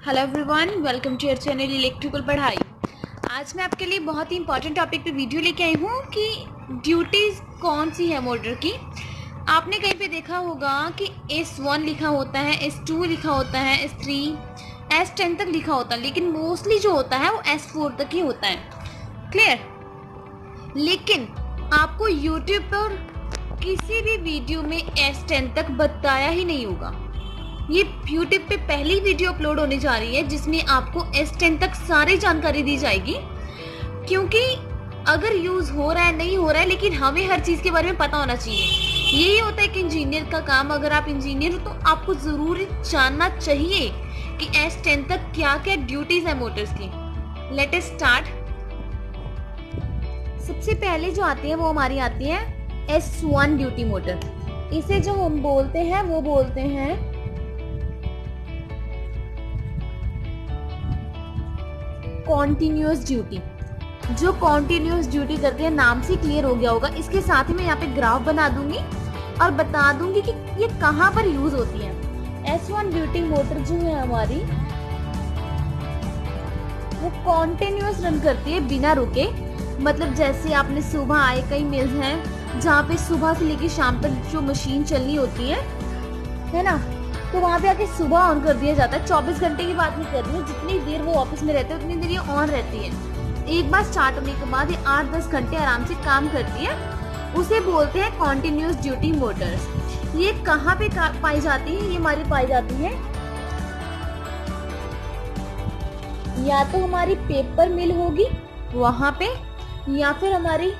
Hello everyone, welcome to your channel electrical पढ़ाई। आज मैं आपके लिए बहुत ही इंपॉर्टेंट टॉपिक पे वीडियो लेके आई हूँ कि ड्यूटीज़ कौन सी है मोटर की। आपने कहीं पे देखा होगा कि S1 लिखा होता है, S2 लिखा होता है, S3, S10 तक लिखा होता है, लेकिन मोस्टली जो होता है वो S4 तक ही होता है। क्लियर? लेकिन आपको यूट्यूब पर किसी भी वीडियो में S10 तक बताया ही नहीं होगा। ये यूट्यूब पे पहली वीडियो अपलोड होने जा रही है जिसमें आपको S10 तक सारी जानकारी दी जाएगी, क्योंकि अगर यूज हो रहा है नहीं हो रहा है, लेकिन हमें हर चीज के बारे में पता होना चाहिए। यही होता है कि इंजीनियर का काम। अगर आप इंजीनियर हो तो आपको जरूर जानना चाहिए कि S10 तक क्या क्या ड्यूटीज है मोटर्स की। Let us start. सबसे पहले जो आती है वो हमारी आती है S1 ड्यूटी मोटर। इसे जो हम बोलते हैं वो बोलते हैं कॉन्टिन्यूअस ड्यूटी। जो कॉन्टिन्यूअस ड्यूटी करते हैं, नाम से क्लियर हो गया होगा। इसके साथ ही मैं यहाँ पे ग्राफ बना दूंगी और बता दूंगी कि ये कहाँ पर यूज होती है। S1 ड्यूटी मोटर जो है हमारी, वो कॉन्टिन्यूअस रन करती है बिना रुके। मतलब जैसे आपने सुबह आए, कई मिल्स हैं जहाँ पे सुबह से लेके शाम तक जो मशीन चलनी होती है ना, तो वहाँ पे आके सुबह ऑन कर दिया जाता है। 24 घंटे की बात नहीं कर रही हूँ, जितनी देर वो ऑफिस में रहते हैं उतनी देर ये ऑन रहती है। एक बार स्टार्ट होने के बाद ये 8-10 घंटे आराम से काम करती है। उसे बोलते हैं कॉन्टिन्यूअस ड्यूटी मोटर्स। ये कहाँ पे पाई जाती है? ये हमारी पाई जाती है या तो हमारी पेपर मिल होगी वहां पे, या फिर हमारी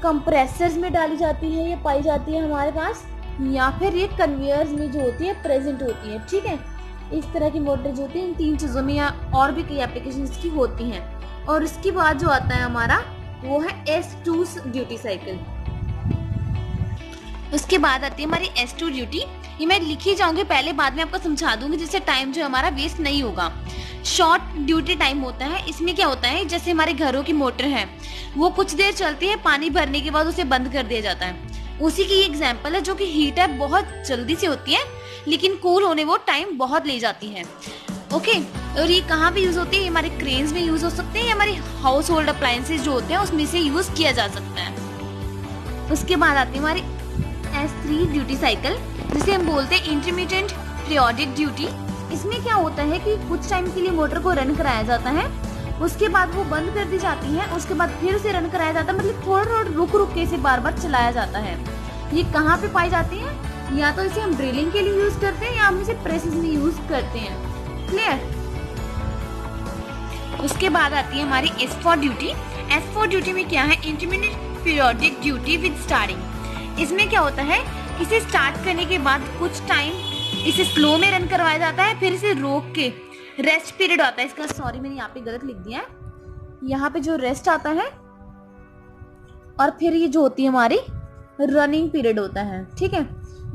कंप्रेसर्स में डाली जाती है, ये पाई जाती है हमारे पास, या फिर ये कन्वेयर्स में जो होती है प्रेजेंट होती है। ठीक है, इस तरह की मोटर जो होती है इन तीन चीजों में या और भी कई एप्लीकेशंस की होती हैं। और उसके बाद जो आता है हमारा वो है S2 ड्यूटी साइकिल। उसके बाद आती है हमारी S2 ड्यूटी। ये मैं लिखी जाऊंगी पहले, बाद में आपको समझा दूंगी, जिससे टाइम जो हमारा वेस्ट नहीं होगा। शॉर्ट ड्यूटी टाइम होता है। इसमें क्या होता है, जैसे हमारे घरों की मोटर है वो कुछ देर चलती है, पानी भरने के बाद उसे बंद कर दिया जाता है। उसी की एग्जाम्पल है, जो कि हीट है बहुत जल्दी से होती है, लेकिन कूल होने वो टाइम बहुत ले जाती है। ओके, और ये कहाँ पे यूज होती है? हमारे क्रेन्स में यूज हो सकते हैं, या हमारे हाउस होल्ड अप्लायंसेस जो होते हैं उसमें से यूज किया जा सकता है। उसके बाद आती है हमारी S3 ड्यूटी साइकिल, जिसे हम बोलते हैं इंटरमिटेंट पीरियोडिक ड्यूटी। इसमें क्या होता है कि कुछ टाइम के लिए मोटर को रन कराया जाता है, उसके बाद वो बंद कर दी जाती है, उसके बाद फिर से रन कराया जाता है। मतलब थोड़ा थोड़ा रुक रुक के इसे बार बार चलाया जाता है। ये कहाँ पे पाई जाती है? या तो इसे हम ड्रिलिंग के लिए यूज करते हैं, या हम इसे प्रेसेस में यूज करते हैं। क्लियर? उसके बाद आती है हमारी S4 ड्यूटी। S4 ड्यूटी में क्या है? Intermittent periodic duty with starting. इसमें क्या होता है, इसे स्टार्ट करने के बाद कुछ टाइम इसे स्लो में रन करवाया जाता है, फिर इसे रोक के रेस्ट पीरियड आता है इसका। सॉरी, मैंने यहाँ पे गलत लिख दिया है। यहाँ पे जो रेस्ट आता है, और फिर ये जो होती है हमारी रनिंग पीरियड होता है। ठीक है,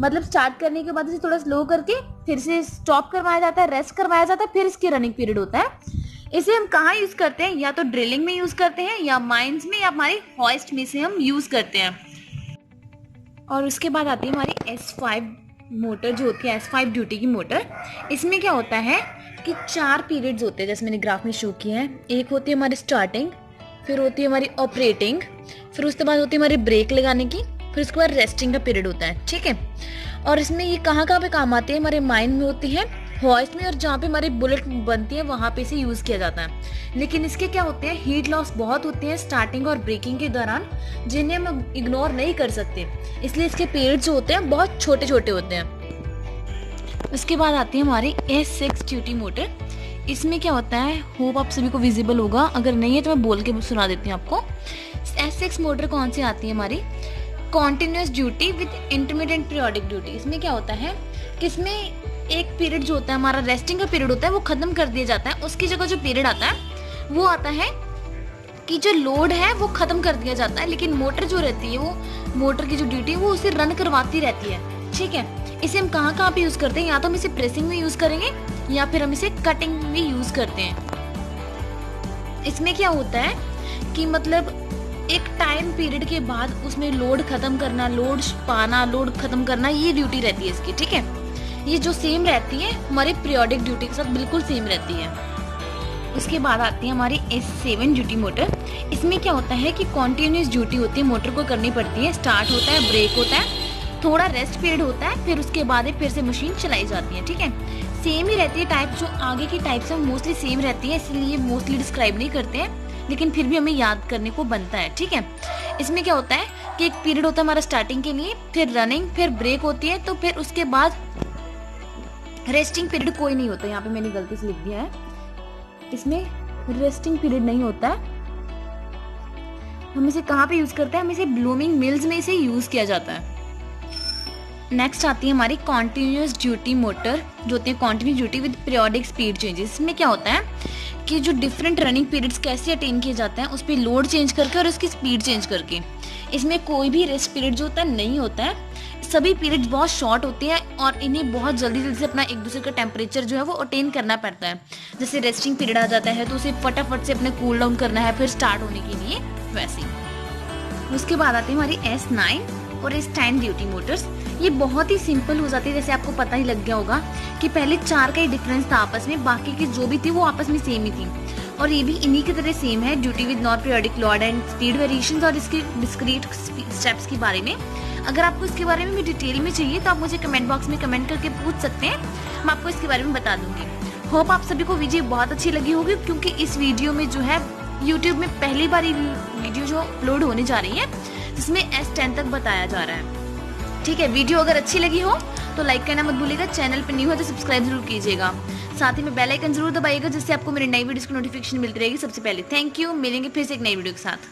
मतलब स्टार्ट करने के बाद इसे थोड़ा स्लो करके फिर से स्टॉप करवाया जाता है, रेस्ट करवाया जाता है, फिर इसकी रनिंग पीरियड होता है। इसे हम कहाँ यूज करते हैं? या तो ड्रिलिंग में यूज करते हैं, या माइंस में, या हमारी हॉइस्ट में से हम यूज करते हैं। और उसके बाद आती है हमारी S5 मोटर, जो होती है S5 ड्यूटी की मोटर। इसमें क्या होता है कि 4 पीरियड्स होते हैं, जैसे मैंने ग्राफ में शो किया है। एक होती है हमारी स्टार्टिंग, फिर होती है हमारी ऑपरेटिंग, फिर उसके बाद होती है हमारी ब्रेक लगाने की, फिर उसके बाद रेस्टिंग का पीरियड होता है। ठीक है, और इसमें ये कहाँ कहाँ पे काम आते हैं? हमारे माइन में होती है, हॉइस्ट में, और जहाँ पे हमारी बुलेट बनती है वहाँ पे इसे यूज किया जाता है। लेकिन इसके क्या होते हैं, हीट लॉस बहुत होते हैं स्टार्टिंग और ब्रेकिंग के दौरान, जिन्हें हम इग्नोर नहीं कर सकते। इसलिए इसके पीरियड जो होते हैं बहुत छोटे छोटे होते हैं। उसके बाद आती है हमारी S6 ड्यूटी मोटर। इसमें क्या होता है, होप आप सभी को विजिबल होगा, अगर नहीं है तो मैं बोल के सुना देती हूँ आपको। S6 मोटर कौन सी आती है हमारी? Continuous duty with intermittent periodic duty. इसमें क्या होता है कि इसमें एक पीरियड जो होता है हमारा रेस्टिंग का पीरियड होता है वो खत्म कर दिया जाता है। उसकी जगह जो पीरियड आता है वो आता है कि जो लोड है वो खत्म कर दिया जाता है, लेकिन मोटर जो रहती है, वो मोटर की जो ड्यूटी है वो उसे रन करवाती रहती है। ठीक है, इसे हम कहाँ कहाँ पे यूज करते हैं? या तो हम इसे प्रेसिंग में यूज करेंगे, या फिर हम इसे कटिंग में यूज करते हैं। इसमें क्या होता है कि मतलब एक टाइम पीरियड के बाद उसमें लोड खत्म करना, लोड पाना, लोड खत्म करना, ये ड्यूटी रहती है इसकी। ठीक है, ये जो सेम रहती है हमारे पीरियोडिक ड्यूटी के साथ बिल्कुल सेम रहती है। उसके बाद आती है हमारी S7 ड्यूटी मोटर। इसमें क्या होता है कि कॉन्टिन्यूस ड्यूटी होती है, मोटर को करनी पड़ती है। स्टार्ट होता है, ब्रेक होता है, थोड़ा रेस्ट पीरियड होता है, फिर उसके बाद फिर से मशीन चलाई जाती है। ठीक है, सेम ही रहती है टाइप, जो आगे की टाइप से मोस्टली सेम रहती है, इसलिए मोस्टली डिस्क्राइब नहीं करते हैं, लेकिन फिर भी हमें याद करने को बनता है। ठीक है, इसमें क्या होता है कि एक पीरियड होता है हमारा स्टार्टिंग के लिए, फिर रनिंग, फिर ब्रेक होती है, तो फिर उसके बाद रेस्टिंग पीरियड कोई नहीं होता। यहाँ पे मैंने गलती से लिख दिया है, इसमें रेस्टिंग पीरियड नहीं होता है। हम इसे कहाँ पे यूज करते हैं, हम इसे ब्लूमिंग मिल्स में इसे यूज किया जाता है। नेक्स्ट आती है हमारी कॉन्टिन्यूस ड्यूटी मोटर, जो होती है continuous duty with periodic speed changes. इसमें क्या होता है कि जो डिफरेंट रनिंग पीरियड्स कैसे अटेन किए जाते हैं, उस पर लोड चेंज करके और उसकी स्पीड चेंज करके। इसमें कोई भी रेस्ट पीरियड जो होता है नहीं होता है, सभी पीरियड्स बहुत शॉर्ट होते हैं और इन्हें बहुत जल्दी जल्दी से अपना एक दूसरे का टेम्परेचर जो है वो अटेन करना पड़ता है। जैसे रेस्टिंग पीरियड आ जाता है तो उसे फटाफट से अपने कूल डाउन करना है फिर स्टार्ट होने के लिए, वैसे। उसके बाद आती है हमारी S9 और S10 ड्यूटी मोटर्स। ये बहुत ही सिंपल हो जाती है, जैसे आपको पता ही लग गया होगा कि पहले 4 का ही डिफरेंस था आपस में, बाकी की जो भी थी वो आपस में सेम ही थी, और ये भी इन्हीं की तरह सेम है। Duty with non periodic load and speed variations और इसके डिस्क्रीट स्टेप्स के बारे में। अगर आपको इसके बारे में भी डिटेल में चाहिए तो आप मुझे कमेंट बॉक्स में कमेंट करके पूछ सकते हैं, मैं आपको इसके बारे में बता दूंगी। होप आप सभी को वीडियो बहुत अच्छी लगी होगी, क्योंकि इस वीडियो में जो है यूट्यूब में पहली बार वीडियो जो अपलोड होने जा रही है, जिसमें S10 तक बताया जा रहा है। ठीक है, वीडियो अगर अच्छी लगी हो तो लाइक करना मत भूलिएगा, चैनल पे न्यू हो तो सब्सक्राइब जरूर कीजिएगा, साथ ही में बेल आइकन जरूर दबाइएगा, जिससे आपको मेरे नई वीडियोस की नोटिफिकेशन मिलती रहेगी सबसे पहले। थैंक यू, मिलेंगे फिर से एक नई वीडियो के साथ।